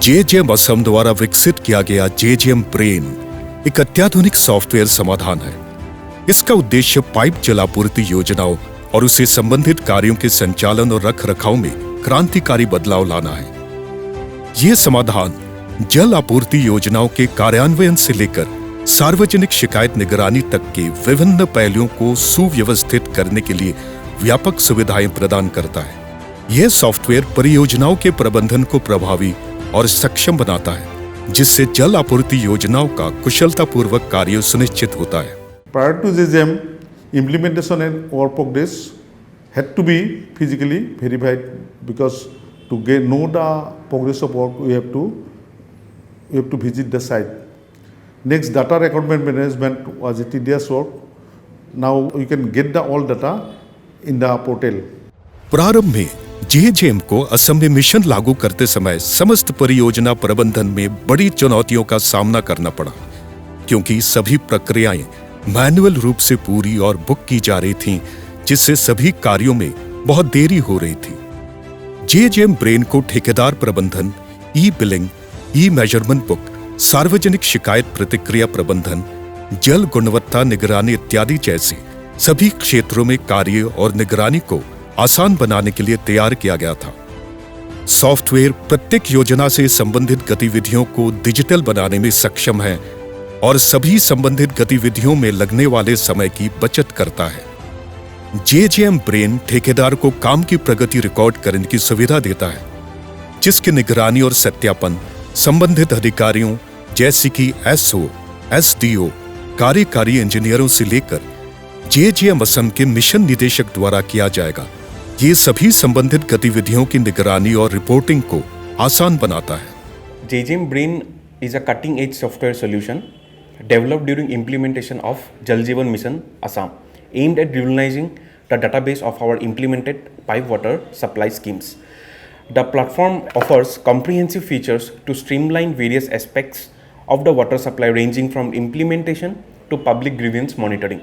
JJM Assam द्वारा विकसित किया गया जेजेएम ब्रेन एक अत्याधुनिक सॉफ्टवेयर समाधान है। इसका उद्देश्य पाइप जल आपूर्ति योजनाओं और उससे संबंधित कार्यों के संचालन और रखरखाव में क्रांतिकारी बदलाव लाना है। यह समाधान जल आपूर्ति योजनाओं के कार्यान्वयन से लेकर सार्वजनिक शिकायत निगरानी तक के विभिन्न पहलुओं को सुव्यवस्थित करने के लिए व्यापक सुविधाएं प्रदान करता है। यह सॉफ्टवेयर परियोजनाओं के प्रबंधन को प्रभावी और सक्षम बनाता है, जिससे जल आपूर्ति योजनाओं का कुशलतापूर्वक कार्य सुनिश्चित होता है। Prior to JJM, implementation and work progress had to be physically verified because to know the progress of work, we have to visit the site. Next, data record management was a tedious work. Now you can get the all data in the portal. प्रारंभ में JJM को असम में mission लागू करते समय समस्त परियोजना प्रबंधन में बड़ी चुनौतियों का सामना करना पड़ा, क्योंकि सभी प्रक्रियाएं मैनुअल रूप से पूरी और बुक की जा रही थीं, जिससे सभी कार्यों में बहुत देरी हो रही थी। जेजेएम ब्रेन को ठेकेदार प्रबंधन, ई बिलिंग, ई मेजरमेंट बुक, सार्वजनिक शिकायत प्रतिक्रिया प्रबंधन, जल गुणवत्ता निगरानी इत्यादि जैसे सभी क्षेत्रों में कार्य और निगरानी को आसान बनाने के लिए तैयार किया गया था। सॉफ्टवेयर प्रत्येक योजना से संबंधित गतिविधियों को डिजिटल बनाने में सक्षम है और सभी संबंधित गतिविधियों में लगने वाले समय की बचत करता है। जेजेएम ब्रेन ठेकेदार को काम की प्रगति रिकॉर्ड करने की सुविधा देता है, जिसकी निगरानी और सत्यापन संबंधित अधिकारियों जैसे कि एसओ, एसडीओ, कार्यकारी इंजीनियरों से लेकर जेजेएम असम के मिशन निदेशक द्वारा किया जाएगा। ये सभी संबंधित गतिविधियों की निगरानी और रिपोर्टिंग को आसान बनाता है। JJM Brain is a cutting-edge software solution developed during implementation of Jal Jeevan Mission Assam, aimed at revolutionizing the database of our implemented pipe water supply schemes. The platform offers comprehensive features to streamline various aspects of the water supply, ranging from implementation to public grievance monitoring.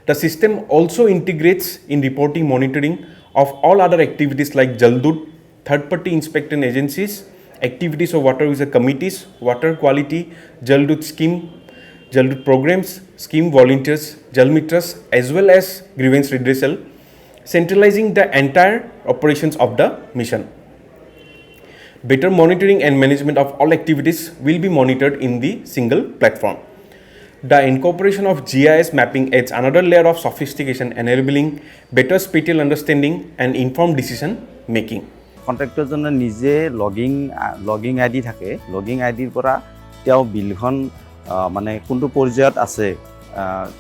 The system also integrates in reporting monitoring of all other activities like Jaldut, third-party inspection agencies, activities of water user committees, water quality, Jaldut scheme, Jaldut programs, scheme volunteers, Jalmitras, as well as grievance redressal, centralizing the entire operations of the mission. Better monitoring and management of all activities will be monitored in the single platform. The incorporation of GIS mapping adds another layer of sophistication, enabling better spatial understanding and informed decision making. কন্ট্রাক্টৰজনে নিজে logging ID থাকে, logging আইডিৰ পৰা তেওঁ বিলখন মানে কোনটো পৰ্যায়ত আছে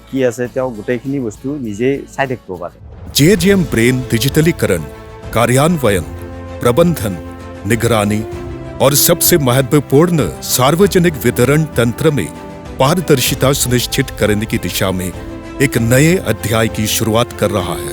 কি আছে তেওঁ গোটেইখিনি বস্তু নিজে চাই থাকিব পাৰে। जेजेएम ब्रेन डिजिटलीकरण, कार्यान्वयन, प्रबंधन, निगरानी और सबसे महत्वपूर्ण सार्वजनिक वितरण तंत्र में पारदर्शिता सुनिश्चित करने की दिशा में एक नए अध्याय की शुरुआत कर रहा है।